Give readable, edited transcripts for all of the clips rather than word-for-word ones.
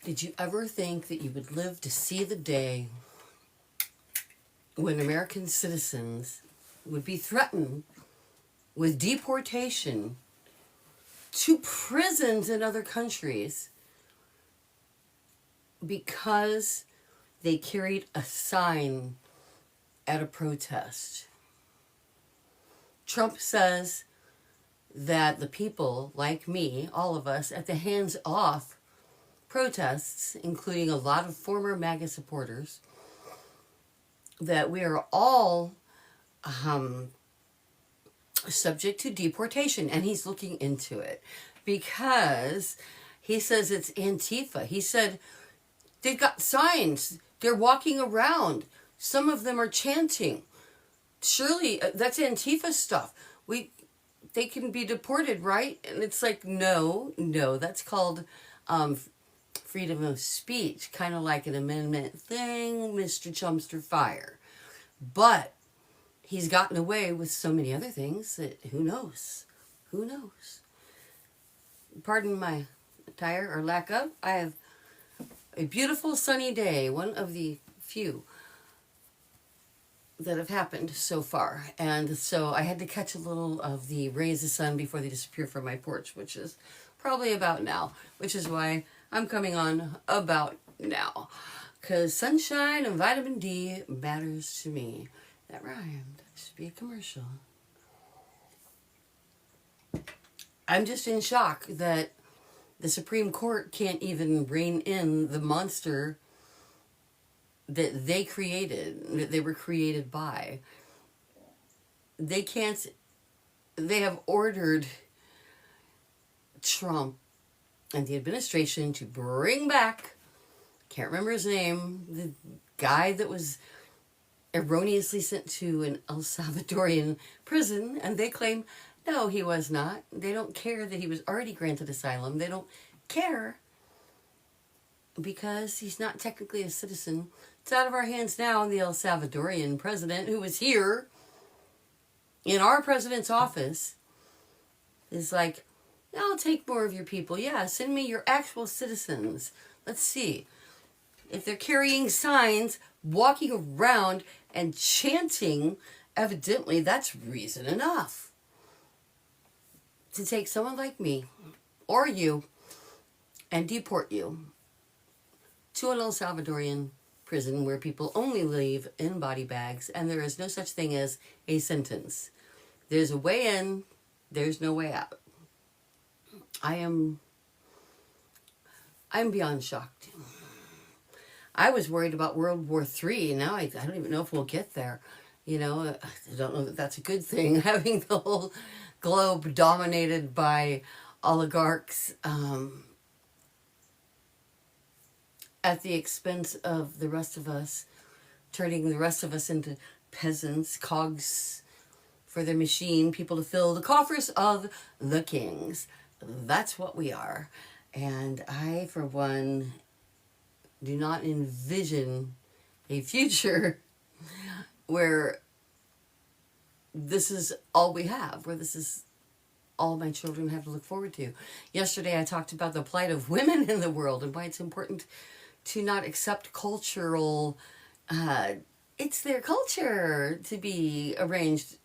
Did you ever think that you would live to see the day when American citizens would be threatened with deportation to prisons in other countries because they carried a sign at a protest? Trump says that the people, like me, all of us, at the hands-off protests, including a lot of former MAGA supporters, that we are all subject to deportation. And he's looking into it because he says it's Antifa. He said they've got signs. They're walking around. Some of them are chanting. Surely that's Antifa stuff. They can be deported, right? And it's like, no, that's called freedom of speech, kind of like an amendment thing, Mr. Chumster Fire. But he's gotten away with so many other things that who knows? Who knows? Pardon my attire or lack of. I have a beautiful sunny day, one of the few that have happened so far. And so I had to catch a little of the rays of sun before they disappear from my porch, which is probably about now, which is why I'm coming on about now. Because sunshine and vitamin D matters to me. That rhymed. That should be a commercial. I'm just in shock that the Supreme Court can't even rein in the monster that they created, that they were created by. They can't, they have ordered Trump and the administration to bring back, can't remember his name, the guy that was erroneously sent to an El Salvadorian prison, and they claim, no, he was not. They don't care that he was already granted asylum. They don't care because he's not technically a citizen. It's out of our hands now, and the El Salvadorian president, who was here in our president's office, is like, I'll take more of your people. Yeah, send me your actual citizens. Let's see. If they're carrying signs, walking around, and chanting, evidently that's reason enough to take someone like me or you and deport you to an El Salvadorian prison where people only live in body bags and there is no such thing as a sentence. There's a way in, there's no way out. I'm beyond shocked. I was worried about World War III. Now I don't even know if we'll get there. You know, I don't know that that's a good thing, having the whole globe dominated by oligarchs at the expense of the rest of us, turning the rest of us into peasants, cogs for their machine, people to fill the coffers of the kings. That's what we are. And I, for one, do not envision a future where this is all we have, where this is all my children have to look forward to. Yesterday I talked about the plight of women in the world and why it's important to not accept cultural, it's their culture to be arranged,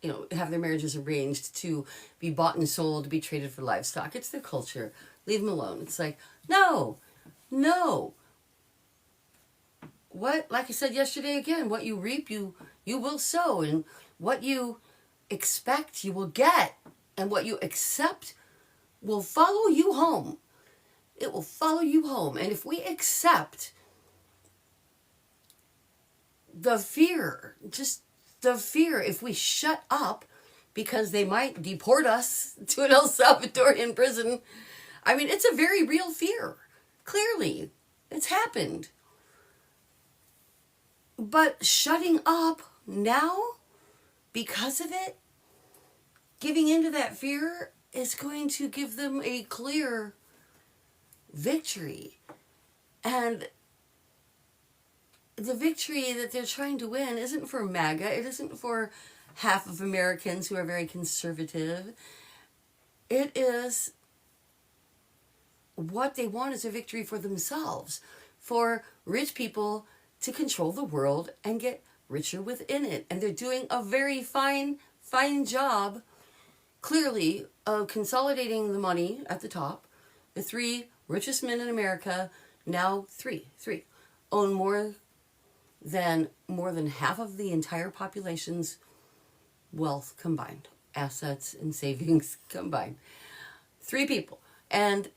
you know, have their marriages arranged to be bought and sold, to be traded for livestock. It's their culture. Leave them alone. It's like, no. What, like I said yesterday again, what you reap, you will sow, and what you expect, you will get, and what you accept will follow you home. It will follow you home. And if we accept the fear, just the fear, if we shut up because they might deport us to an El Salvadorian prison, I mean, it's a very real fear. Clearly, it's happened. But shutting up now, because of it, giving into that fear is going to give them a clear victory. And the victory that they're trying to win isn't for MAGA. It isn't for half of Americans who are very conservative. It is what they want is a victory for themselves, for rich people to control the world and get richer within it. And they're doing a very fine job, clearly, of consolidating the money at the top. The three richest men in America, now three, own more than half of the entire population's wealth combined, assets and savings combined. 3 people. And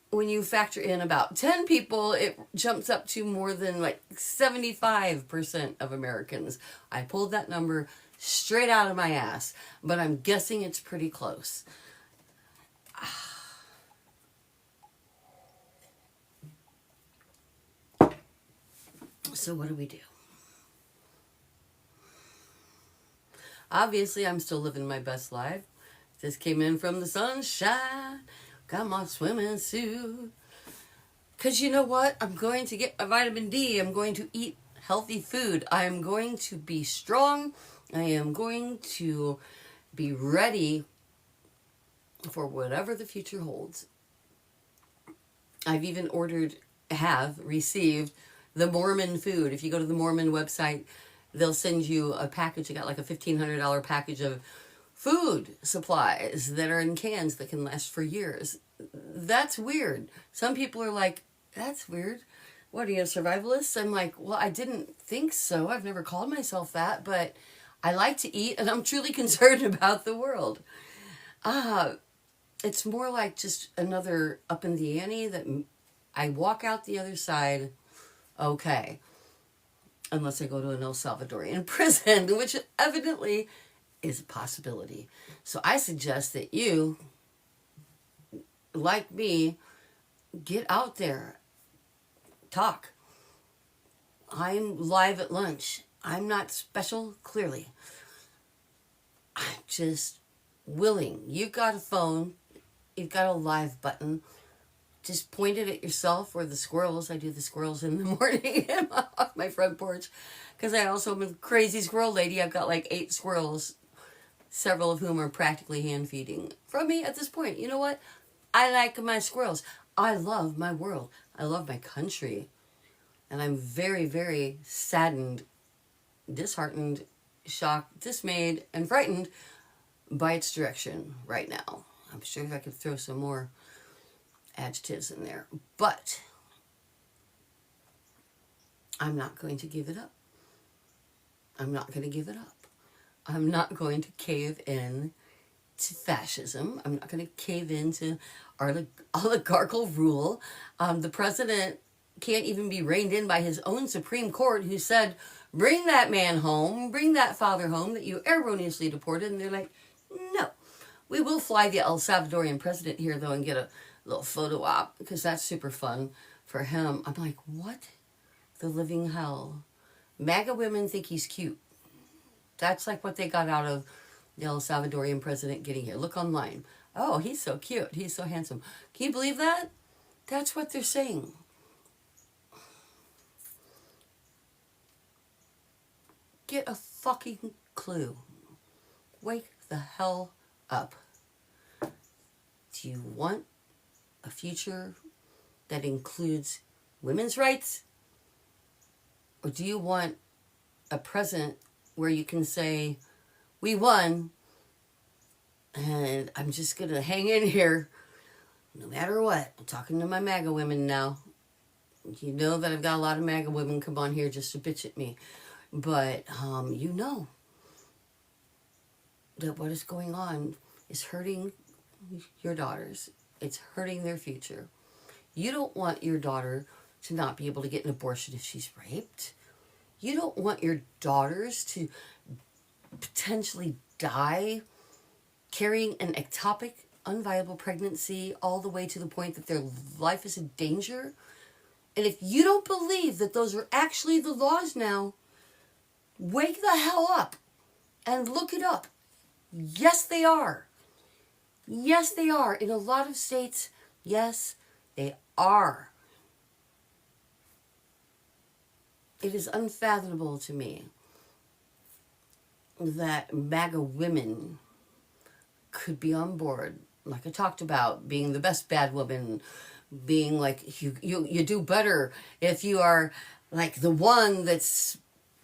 when you factor in about 10 people, it jumps up to more than like 75% of Americans. I pulled that number straight out of my ass, but I'm guessing it's pretty close. So what do we do? Obviously, I'm still living my best life. Just came in from the sunshine. Got my swimming suit. Because you know what? I'm going to get my vitamin D. I'm going to eat healthy food. I am going to be strong. I am going to be ready for whatever the future holds. I've even received the Mormon food. If you go to the Mormon website, they'll send you a package. I got like a $1,500 package of food supplies that are in cans that can last for years. That's weird. Some people are like, that's weird. What are you, a survivalist? I'm like, well, I didn't think so. I've never called myself that, but I like to eat and I'm truly concerned about the world. It's more like just another up in the ante that I walk out the other side okay. Unless I go to an El Salvadorian prison, which evidently is a possibility. So I suggest that you, like me, get out there. Talk. I'm live at lunch. I'm not special, clearly. I'm just willing. You've got a phone. You've got a live button. Just point it at yourself or the squirrels. I do the squirrels in the morning off my front porch. Because I also am a crazy squirrel lady. I've got like 8 squirrels, several of whom are practically hand feeding from me at this point. You know what? I like my squirrels. I love my world. I love my country. And I'm very, very saddened, disheartened, shocked, dismayed, and frightened by its direction right now. I'm sure I could throw some more adjectives in there. But I'm not going to give it up. I'm not going to give it up. I'm not going to cave in to fascism. I'm not going to cave into oligarchical rule. The president can't even be reined in by his own Supreme Court, who said, bring that man home, bring that father home that you erroneously deported. And they're like, no. We will fly the El Salvadorian president here, though, and get a little photo op, because that's super fun for him. I'm like, what the living hell? MAGA women think he's cute. That's like what they got out of the El Salvadorian president getting here. Look online. Oh, he's so cute. He's so handsome. Can you believe that? That's what they're saying. Get a fucking clue. Wake the hell up. Do you want a future that includes women's rights? Or do you want a present where you can say, we won, and I'm just going to hang in here no matter what? I'm talking to my MAGA women now. You know that I've got a lot of MAGA women come on here just to bitch at me. But you know that what is going on is hurting your daughters. It's hurting their future. You don't want your daughter to not be able to get an abortion if she's raped. You don't want your daughters to potentially die carrying an ectopic, unviable pregnancy all the way to the point that their life is in danger. And if you don't believe that those are actually the laws now, wake the hell up and look it up. Yes, they are. Yes, they are. In a lot of states, yes, they are. It is unfathomable to me that MAGA women could be on board, like I talked about, being the best bad woman, being like, you do better if you are like the one that's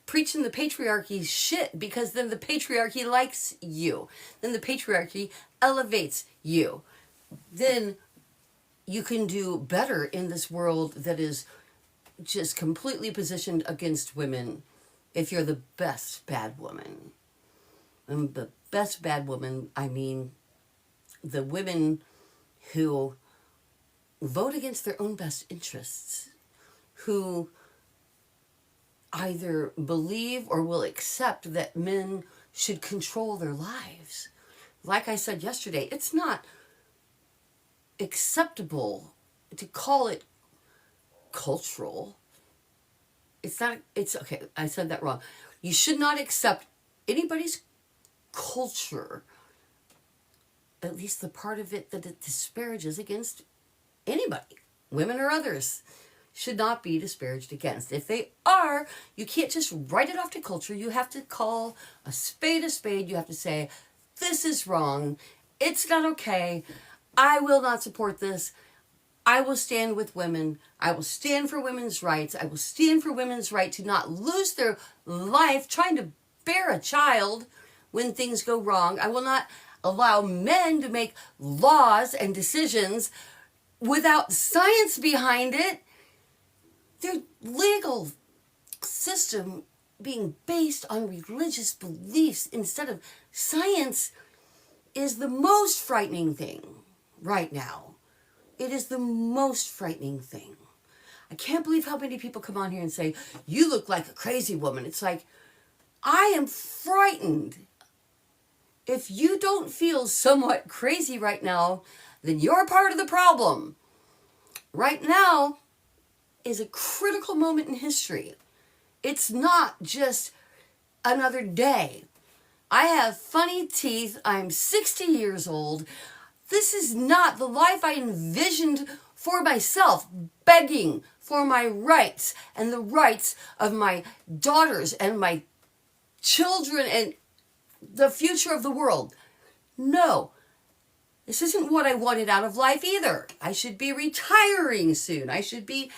preaching the patriarchy shit, because then the patriarchy likes you. Then the patriarchy elevates you. Then you can do better in this world that is just completely positioned against women if you're the best bad woman. And the best bad woman, I mean the women who vote against their own best interests, who either believe or will accept that men should control their lives. Like I said yesterday, it's not acceptable to call it cultural. It's okay, I said that wrong. You should not accept anybody's culture, at least the part of it that it disparages against anybody, women or others, should not be disparaged against. If they are, you can't just write it off to culture. You have to call a spade a spade. You have to say, this is wrong. It's not okay. I will not support this. I will stand with women. I will stand for women's rights. I will stand for women's right to not lose their life trying to bear a child when things go wrong. I will not allow men to make laws and decisions without science behind it. Their legal system being based on religious beliefs instead of science is the most frightening thing right now. It is the most frightening thing. I can't believe how many people come on here and say, you look like a crazy woman. It's like, I am frightened. If you don't feel somewhat crazy right now, then you're part of the problem. Right now is a critical moment in history. It's not just another day. I have funny teeth. I'm 60 years old. This is not the life I envisioned for myself, begging for my rights and the rights of my daughters and my children and the future of the world. No, this isn't what I wanted out of life either. I should be retiring soon. I should be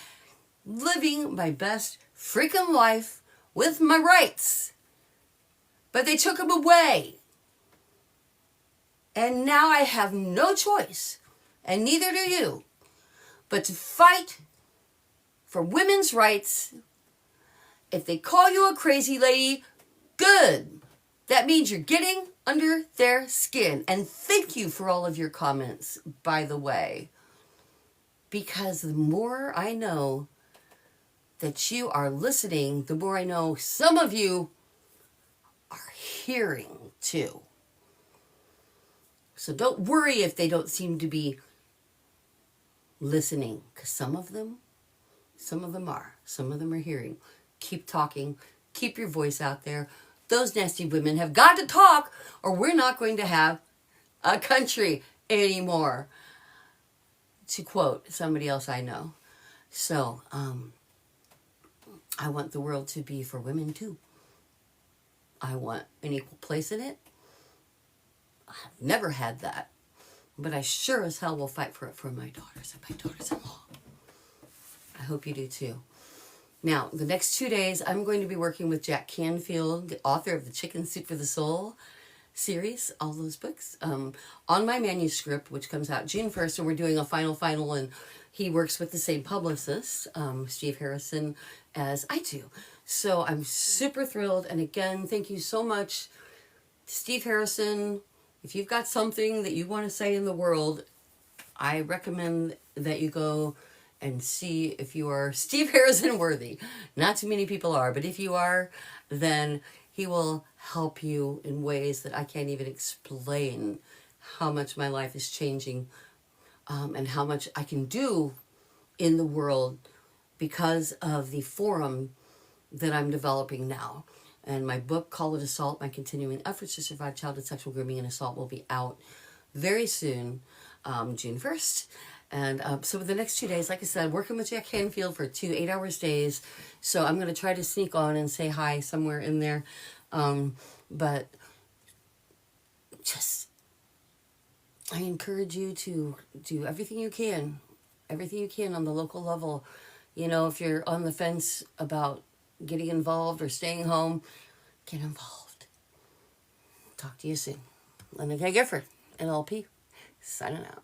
living my best freaking life with my rights. But they took them away. And now I have no choice, and neither do you, but to fight for women's rights. If they call you a crazy lady, good. That means you're getting under their skin. And thank you for all of your comments, by the way. Because the more I know that you are listening, the more I know some of you are hearing too. So don't worry if they don't seem to be listening, because some of them are. Some of them are hearing. Keep talking. Keep your voice out there. Those nasty women have got to talk, or we're not going to have a country anymore, to quote somebody else I know. So, I want the world to be for women too. I want an equal place in it. I've never had that, but I sure as hell will fight for it for my daughters and my daughters-in-law. I hope you do too. Now, the next 2 days, I'm going to be working with Jack Canfield, the author of the Chicken Soup for the Soul series, all those books, on my manuscript, which comes out June 1st, and we're doing a final, and he works with the same publicist, Steve Harrison, as I do. So I'm super thrilled, and again, thank you so much, Steve Harrison. If you've got something that you want to say in the world, I recommend that you go and see if you are Steve Harrison worthy. Not too many people are, but if you are, then he will help you in ways that I can't even explain how much my life is changing, and how much I can do in the world because of the forum that I'm developing now. And my book, Call It Assault, My Continuing Efforts to Survive Childhood Sexual Grooming and Assault, will be out very soon, June 1st. And so the next 2 days, like I said, working with Jack Canfield for 2 8-hour days. So I'm going to try to sneak on and say hi somewhere in there. But just, I encourage you to do everything you can everything you can on the local level. You know, if you're on the fence about getting involved or staying home, get involved. Talk to you soon. Linda K. Gifford, NLP, signing out.